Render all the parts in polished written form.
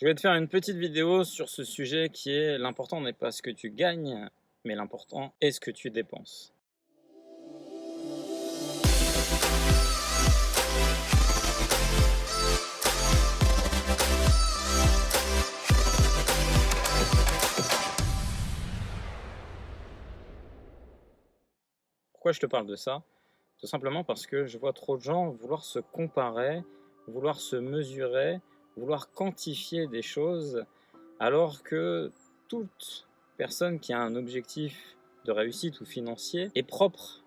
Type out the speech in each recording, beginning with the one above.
Je vais te faire une petite vidéo sur ce sujet qui est l'important n'est pas ce que tu gagnes, mais l'important est ce que tu dépenses. Pourquoi je te parle de ça? Tout simplement parce que je vois trop de gens vouloir se comparer, vouloir se mesurer, vouloir quantifier des choses, alors que toute personne qui a un objectif de réussite ou financier est propre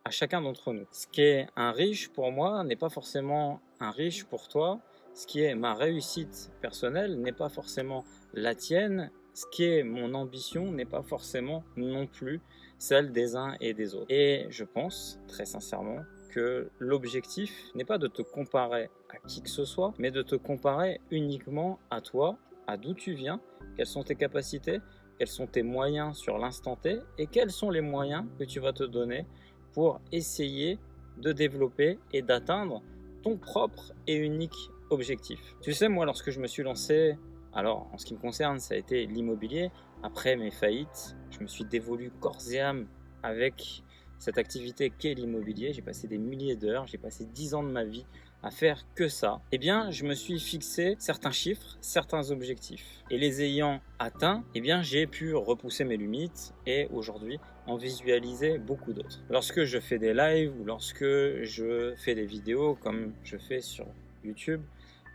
à chacun d'entre nous. Ce qui est un riche pour moi n'est pas forcément un riche pour toi. Ce qui est ma réussite personnelle n'est pas forcément la tienne. Ce qui est mon ambition n'est pas forcément non plus celle des uns et des autres. Et je pense très sincèrement que l'objectif n'est pas de te comparer à qui que ce soit, mais de te comparer uniquement à toi, à d'où tu viens, quelles sont tes capacités, quels sont tes moyens sur l'instant T et quels sont les moyens que tu vas te donner pour essayer de développer et d'atteindre ton propre et unique objectif. Tu sais, moi, lorsque je me suis lancé, alors en ce qui me concerne, ça a été l'immobilier. Après mes faillites, je me suis dévolu corps et âme avec cette activité qu'est l'immobilier. J'ai passé des milliers d'heures, j'ai passé 10 ans de ma vie à faire que ça. Eh bien, je me suis fixé certains chiffres, certains objectifs. Et les ayant atteints, eh bien, j'ai pu repousser mes limites et aujourd'hui en visualiser beaucoup d'autres. Lorsque je fais des lives ou lorsque je fais des vidéos comme je fais sur YouTube,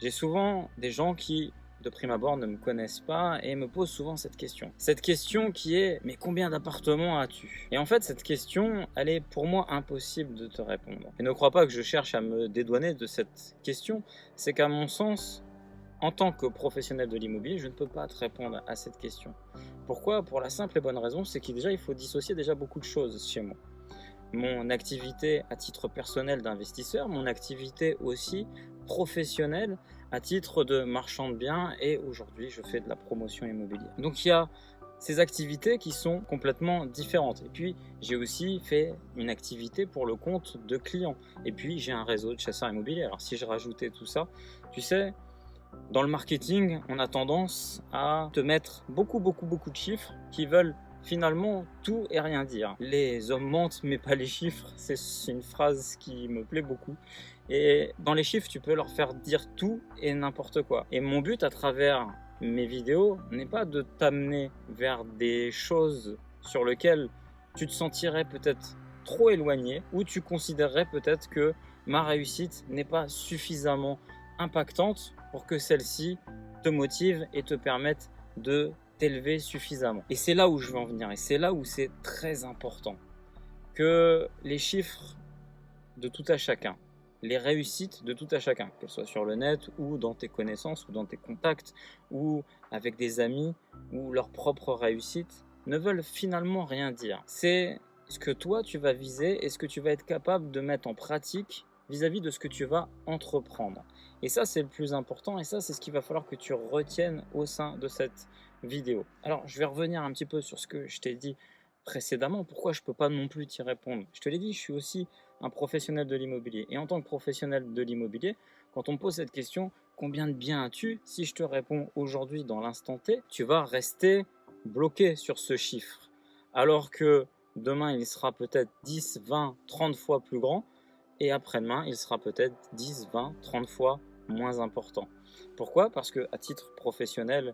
j'ai souvent des gens qui, de prime abord, ne me connaissent pas et me posent souvent cette question. Cette question qui est « mais combien d'appartements as-tu » Et en fait, cette question, elle est pour moi impossible de te répondre. Et ne crois pas que je cherche à me dédouaner de cette question, c'est qu'à mon sens, en tant que professionnel de l'immobilier, je ne peux pas te répondre à cette question. Pourquoi? Pour la simple et bonne raison, c'est qu'il faut dissocier déjà beaucoup de choses chez moi. Mon activité à titre personnel d'investisseur, mon activité aussi professionnelle à titre de marchand de biens et aujourd'hui je fais de la promotion immobilière. Donc il y a ces activités qui sont complètement différentes. Et puis j'ai aussi fait une activité pour le compte de clients. Et puis j'ai un réseau de chasseurs immobiliers. Alors si je rajoutais tout ça, tu sais, dans le marketing, on a tendance à te mettre beaucoup de chiffres qui veulent finalement tout et rien dire. Les hommes mentent mais pas les chiffres, c'est une phrase qui me plaît beaucoup. Et dans les chiffres, tu peux leur faire dire tout et n'importe quoi. Et mon but à travers mes vidéos n'est pas de t'amener vers des choses sur lesquelles tu te sentirais peut-être trop éloigné ou tu considérerais peut-être que ma réussite n'est pas suffisamment impactante pour que celle-ci te motive et te permette de t'élever suffisamment. Et c'est là où je veux en venir, et c'est là où c'est très important que les chiffres de tout à chacun, les réussites de tout à chacun, qu'elles soient sur le net ou dans tes connaissances ou dans tes contacts ou avec des amis ou leur propre réussite, ne veulent finalement rien dire. C'est ce que toi tu vas viser et ce que tu vas être capable de mettre en pratique vis-à-vis de ce que tu vas entreprendre. Et ça, c'est le plus important et ça, c'est ce qu'il va falloir que tu retiennes au sein de cette vidéo. Alors, je vais revenir un petit peu sur ce que je t'ai dit précédemment. Pourquoi je ne peux pas non plus t'y répondre? Je te l'ai dit, je suis aussi un professionnel de l'immobilier. Et en tant que professionnel de l'immobilier, quand on me pose cette question, combien de biens as-tu? Si je te réponds aujourd'hui dans l'instant T, tu vas rester bloqué sur ce chiffre. Alors que demain, il sera peut-être 10, 20, 30 fois plus grand. Et après-demain, il sera peut-être 10, 20, 30 fois moins important. Pourquoi? Parce qu'à titre professionnel,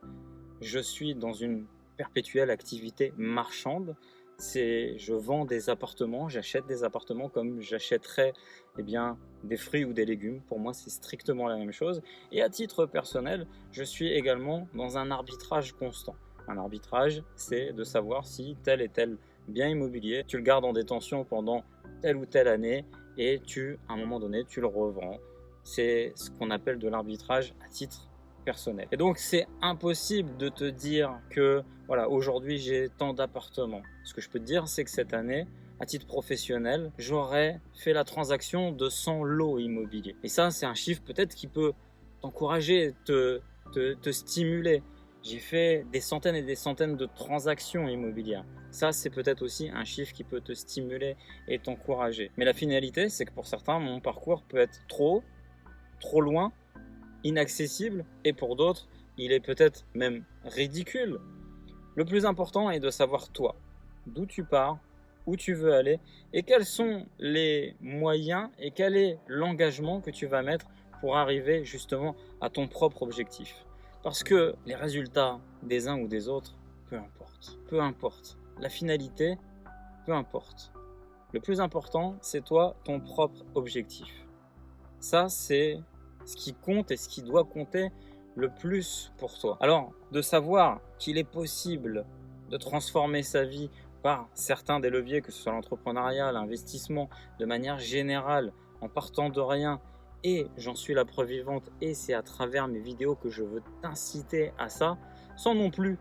je suis dans une perpétuelle activité marchande. Je vends des appartements, j'achète des appartements comme j'achèterais des fruits ou des légumes. Pour moi, c'est strictement la même chose. Et à titre personnel, je suis également dans un arbitrage constant. Un arbitrage, c'est de savoir si tel et tel bien immobilier, tu le gardes en détention pendant telle ou telle année et à un moment donné, tu le revends. C'est ce qu'on appelle de l'arbitrage à titre personnel. Et donc, c'est impossible de te dire que, voilà, aujourd'hui, j'ai tant d'appartements. Ce que je peux te dire, c'est que cette année, à titre professionnel, j'aurais fait la transaction de 100 lots immobiliers. Et ça, c'est un chiffre peut-être qui peut t'encourager, te stimuler. J'ai fait des centaines et des centaines de transactions immobilières. Ça, c'est peut-être aussi un chiffre qui peut te stimuler et t'encourager. Mais la finalité, c'est que pour certains, mon parcours peut être trop loin, inaccessible, et pour d'autres, il est peut-être même ridicule. Le plus important est de savoir toi, d'où tu pars, où tu veux aller et quels sont les moyens et quel est l'engagement que tu vas mettre pour arriver justement à ton propre objectif. Parce que les résultats des uns ou des autres, peu importe. Peu importe. La finalité, peu importe. Le plus important, c'est toi, ton propre objectif. Ça, c'est ce qui compte et ce qui doit compter le plus pour toi. Alors, de savoir qu'il est possible de transformer sa vie par certains des leviers, que ce soit l'entrepreneuriat, l'investissement, de manière générale, en partant de rien, et j'en suis la preuve vivante, et c'est à travers mes vidéos que je veux t'inciter à ça, sans non plus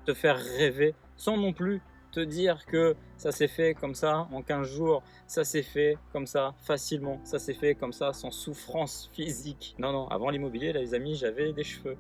te faire rêver, sans non plus te dire que ça s'est fait comme ça en 15 jours, ça s'est fait comme ça facilement, ça s'est fait comme ça sans souffrance physique. Non, non, avant l'immobilier, les amis, j'avais des cheveux.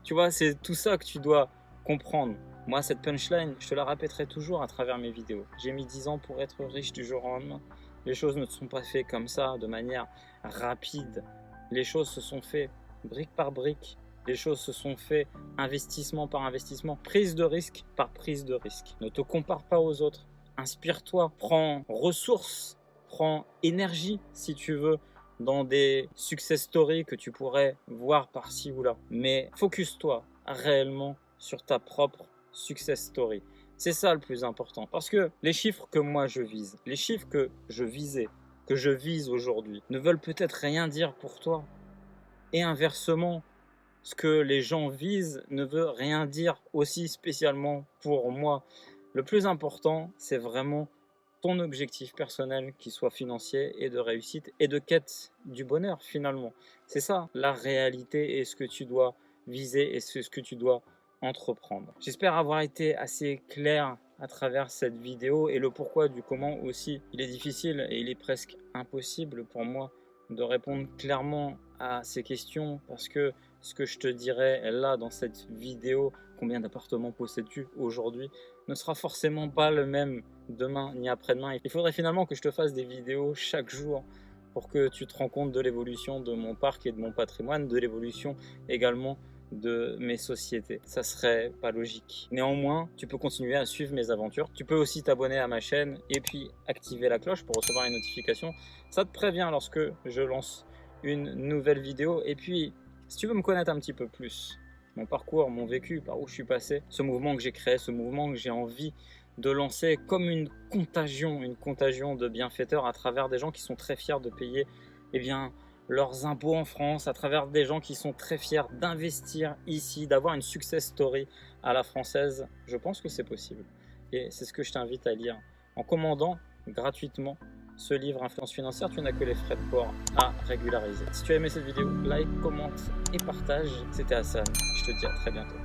Tu vois, c'est tout ça que tu dois comprendre. Moi, cette punchline, je te la répéterai toujours à travers mes vidéos. J'ai mis 10 ans pour être riche du jour au lendemain. Les choses ne se sont pas faites comme ça, de manière rapide. Les choses se sont faites brique par brique. Les choses se sont faites investissement par investissement, prise de risque par prise de risque. Ne te compare pas aux autres. Inspire-toi, prends ressources, prends énergie si tu veux dans des success stories que tu pourrais voir par-ci ou là. Mais focus-toi réellement sur ta propre success story. C'est ça le plus important. Parce que les chiffres que moi je vise, les chiffres que je visais, que je vise aujourd'hui, ne veulent peut-être rien dire pour toi. Et inversement, ce que les gens visent ne veut rien dire aussi spécialement pour moi. Le plus important, c'est vraiment ton objectif personnel, qui soit financier et de réussite et de quête du bonheur finalement. C'est ça la réalité et ce que tu dois viser et ce que tu dois entreprendre. J'espère avoir été assez clair à travers cette vidéo et le pourquoi du comment aussi. Il est difficile et il est presque impossible pour moi de répondre clairement à ces questions parce que ce que je te dirai là dans cette vidéo, combien d'appartements possèdes-tu aujourd'hui, ne sera forcément pas le même demain ni après-demain. Il faudrait finalement que je te fasse des vidéos chaque jour pour que tu te rends compte de l'évolution de mon parc et de mon patrimoine, de l'évolution également de mes sociétés. Ça serait pas logique. Néanmoins, tu peux continuer à suivre mes aventures. Tu peux aussi t'abonner à ma chaîne et puis activer la cloche pour recevoir les notifications. Ça te prévient lorsque je lance une nouvelle vidéo. Et puis, si tu veux me connaître un petit peu plus, mon parcours, mon vécu, par où je suis passé, ce mouvement que j'ai créé, ce mouvement que j'ai envie de lancer comme une contagion de bienfaiteurs à travers des gens qui sont très fiers de payer leurs impôts en France, à travers des gens qui sont très fiers d'investir ici, d'avoir une success story à la française. Je pense que c'est possible. Et c'est ce que je t'invite à lire en commandant gratuitement ce livre Influence financière. Tu n'as que les frais de port à régulariser. Si tu as aimé cette vidéo, like, commente et partage. C'était Hassan. Je te dis à très bientôt.